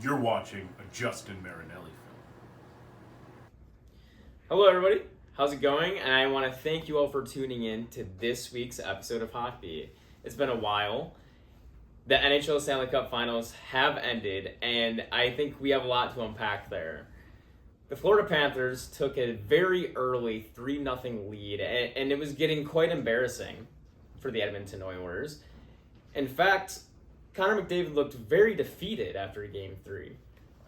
You're watching a Justin Marinelli film. Hello, everybody. How's it going? And I want to thank you all for tuning in to this week's episode of HockBEE. It's been a while. The NHL Stanley Cup Finals have ended, and I think we have a lot to unpack there. The Florida Panthers took a very early 3-0 lead, and it was getting quite embarrassing for the Edmonton Oilers. In fact, Connor McDavid looked very defeated after Game 3.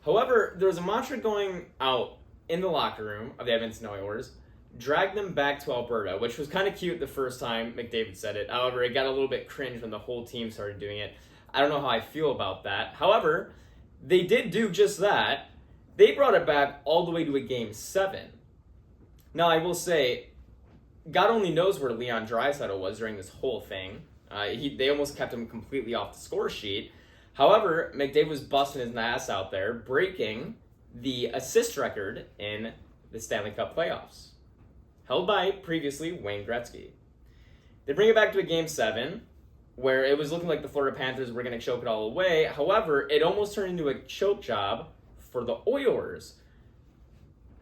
However, there was a mantra going out in the locker room of the Edmonton Oilers, drag them back to Alberta, which was kind of cute the first time McDavid said it. However, it got a little bit cringe when the whole team started doing it. I don't know how I feel about that. However, they did do just that. They brought it back all the way to a Game 7. Now, I will say, God only knows where Leon Draisaitl was during this whole thing. They almost kept him completely off the score sheet. However, McDavid was busting his ass out there, breaking the assist record in the Stanley Cup playoffs, held by previously Wayne Gretzky. They bring it back to a Game 7, where it was looking like the Florida Panthers were going to choke it all away. However, it almost turned into a choke job for the Oilers,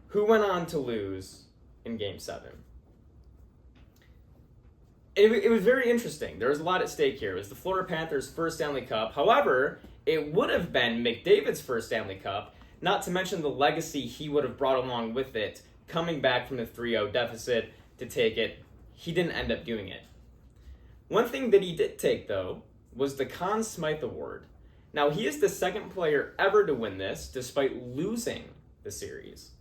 who went on to lose in Game 7. It was very interesting. There was a lot at stake here. It was the Florida Panthers' first Stanley Cup. However, it would have been McDavid's first Stanley Cup, not to mention the legacy he would have brought along with it, coming back from the 3-0 deficit to take it. He didn't end up doing it. One thing that he did take, though, was the Conn Smythe Award. Now, he is the second player ever to win this, despite losing the series.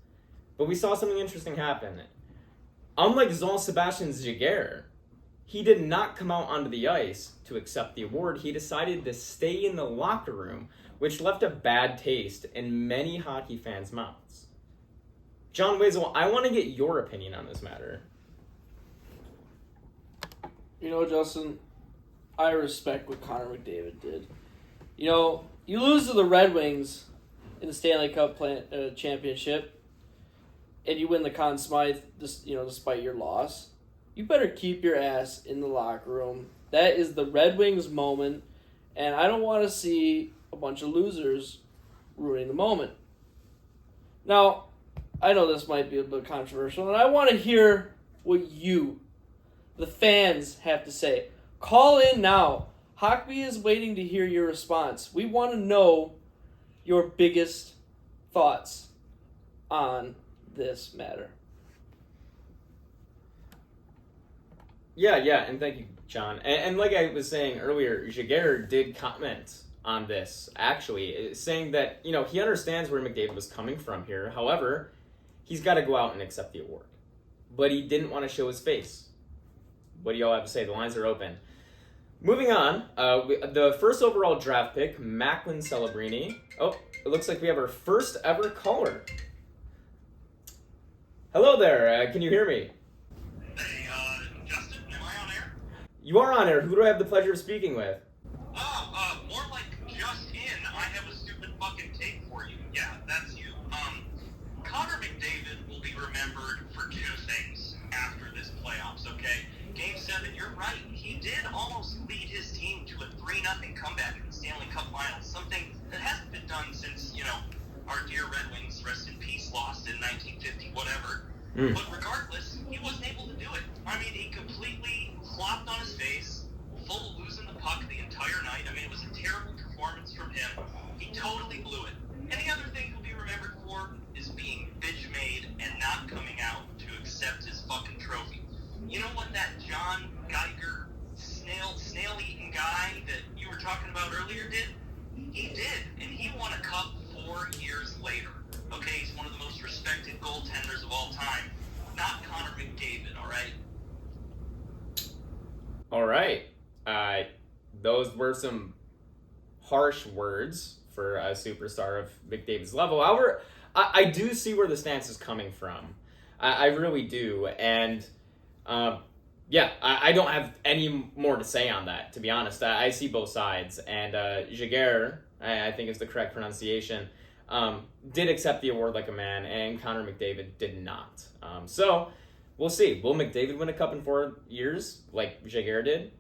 But we saw something interesting happen. Unlike Jean-Sebastien Giguere, he did not come out onto the ice to accept the award. He decided to stay in the locker room, which left a bad taste in many hockey fans' mouths. John Wazel, I want to get your opinion on this matter. You know, Justin, I respect what Connor McDavid did. You know, you lose to the Red Wings in the Stanley Cup championship, and you win the Conn Smythe, despite your loss. You better keep your ass in the locker room. That is the Red Wings moment, and I don't want to see a bunch of losers ruining the moment. Now, I know this might be a bit controversial, and I want to hear what you, the fans, have to say. Call in now. HockBEE is waiting to hear your response. We want to know your biggest thoughts on this matter. Yeah, and thank you, John. And like I was saying earlier, Giguere did comment on this, actually, saying that, he understands where McDavid was coming from here. However, he's got to go out and accept the award. But he didn't want to show his face. What do y'all have to say? The lines are open. Moving on, the first overall draft pick, Macklin Celebrini. Oh, it looks like we have our first ever caller. Hello there, can you hear me? Hey, Justin, am I on air? You are on air. Who do I have the pleasure of speaking with? More like just in. I have a stupid fucking take for you. Yeah, that's you. Connor McDavid will be remembered for two things after this playoffs, okay? Game 7, you're right. He did almost lead his team to a 3-0 comeback in the Stanley Cup Finals, something that hasn't been done since, our dear Red Wings, rest in peace, lost in 1950, whatever. But regardless, he wasn't able to do it. I mean, he completely flopped on his face, full of losing the puck the entire night. I mean, it was a terrible performance from him. He totally blew it. And the other thing he'll be remembered for is being bitch-made and not coming out to accept his fucking trophy. You know what that John Geiger snail-eating guy that you were talking about earlier did? He did, and he won a cup 4 years later. Okay, he's one of the most respected goaltenders of all time. Not Connor McDavid, all right? All right. Those were some harsh words for a superstar of McDavid's level. However, I do see where the stance is coming from. I really do. And, I don't have any more to say on that, to be honest. I see both sides. And Giguere, I think is the correct pronunciation, did accept the award like a man, and Connor McDavid did not. So we'll see. Will McDavid win a cup in 4 years like Giguere did?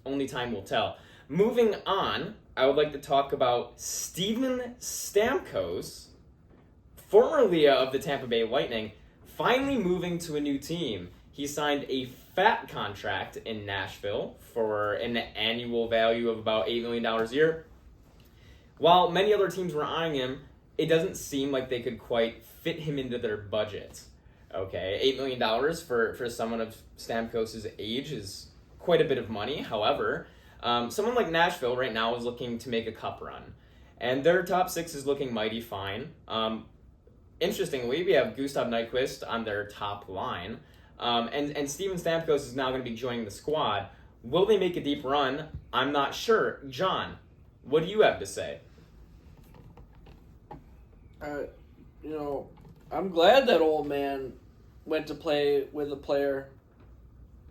Only time will tell. Moving on, I would like to talk about Steven Stamkos, formerly of the Tampa Bay Lightning, finally moving to a new team. He signed a fat contract in Nashville for an annual value of about $8 million a year. While many other teams were eyeing him, it doesn't seem like they could quite fit him into their budget. Okay, $8 million for someone of Stamkos' age is quite a bit of money. However, someone like Nashville right now is looking to make a cup run, and their top six is looking mighty fine. Interestingly, we have Gustav Nyquist on their top line, and Steven Stamkos is now going to be joining the squad. Will they make a deep run? I'm not sure. John, what do you have to say? I'm glad that old man went to play with a player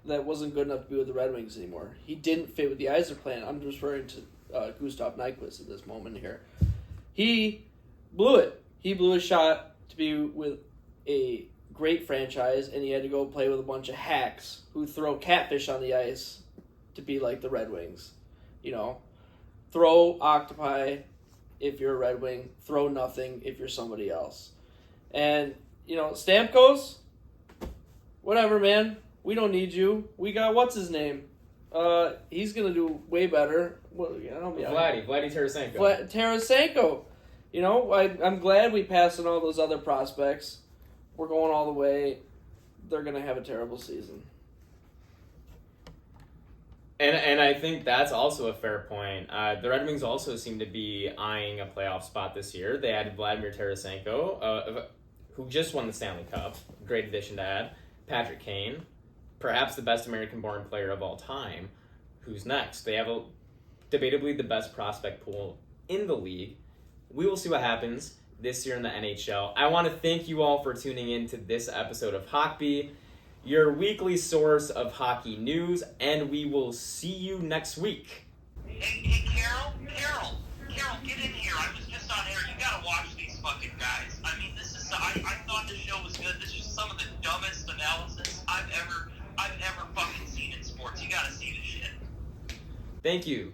that wasn't good enough to be with the Red Wings anymore. He didn't fit with the Eisner plan. I'm just referring to Gustav Nyquist at this moment here. He blew it. He blew a shot to be with a great franchise, and he had to go play with a bunch of hacks who throw catfish on the ice to be like the Red Wings. Throw octopi if you're a Red Wing, throw nothing if you're somebody else. And, Stamkos, whatever, man. We don't need you. We got what's his name. He's going to do way better. Vladdy Tarasenko. Tarasenko. I'm glad we passed on all those other prospects. We're going all the way. They're going to have a terrible season. And I think that's also a fair point. The Red Wings also seem to be eyeing a playoff spot this year. They added Vladimir Tarasenko, who just won the Stanley Cup. Great addition to add. Patrick Kane, perhaps the best American-born player of all time. Who's next? They have debatably the best prospect pool in the league. We will see what happens this year in the NHL. I want to thank you all for tuning in to this episode of HockBEE, your weekly source of hockey news, and we will see you next week. Hey, Carol, get in here. I was just on air. You gotta watch these fucking guys. I mean, I thought the show was good. This is some of the dumbest analysis I've ever fucking seen in sports. You gotta see this shit. Thank you.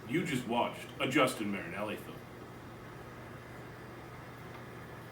You just watched a Justin Marinelli film.